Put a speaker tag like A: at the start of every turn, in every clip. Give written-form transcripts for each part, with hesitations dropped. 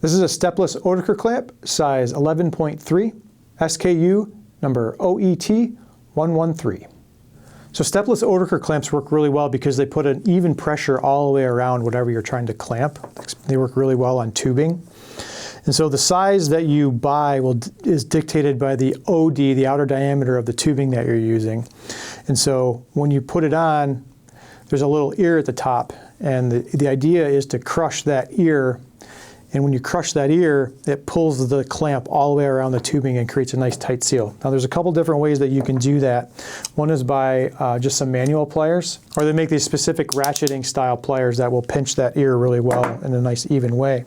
A: This is a stepless Oetiker clamp, size 11.3, SKU number OET113. So stepless Oetiker clamps work really well because they put an even pressure all the way around whatever you're trying to clamp. They work really well on tubing. And so the size that you buy is dictated by the OD, the outer diameter of the tubing that you're using. And so when you put it on, there's a little ear at the top, and the idea is to crush that ear. And when you crush that ear, it pulls the clamp all the way around the tubing and creates a nice tight seal. Now there's a couple different ways that you can do that. One is by just some manual pliers, or they make these specific ratcheting style pliers that will pinch that ear really well in a nice even way.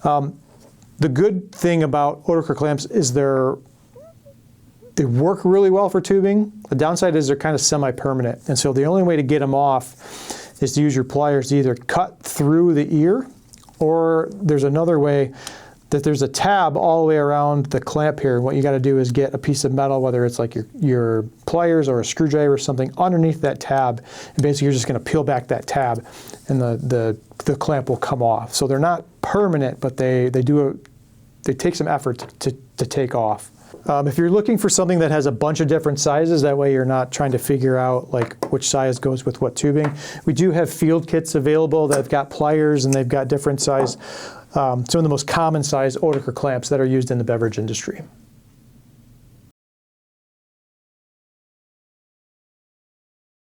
A: The good thing about Oetiker clamps is they work really well for tubing. The downside is they're kind of semi-permanent. And so the only way to get them off is to use your pliers to either cut through the ear, or there's another way that there's a tab all the way around the clamp here. What you got to do is get a piece of metal, whether it's like your pliers or a screwdriver or something, underneath that tab, and basically you're just going to peel back that tab, and the clamp will come off. So they're not permanent, but they take some effort to take off. If you're looking for something that has a bunch of different sizes, that way you're not trying to figure out like which size goes with what tubing. We do have field kits available that have got pliers and they've got different size, some of the most common size Oetiker clamps that are used in the beverage industry.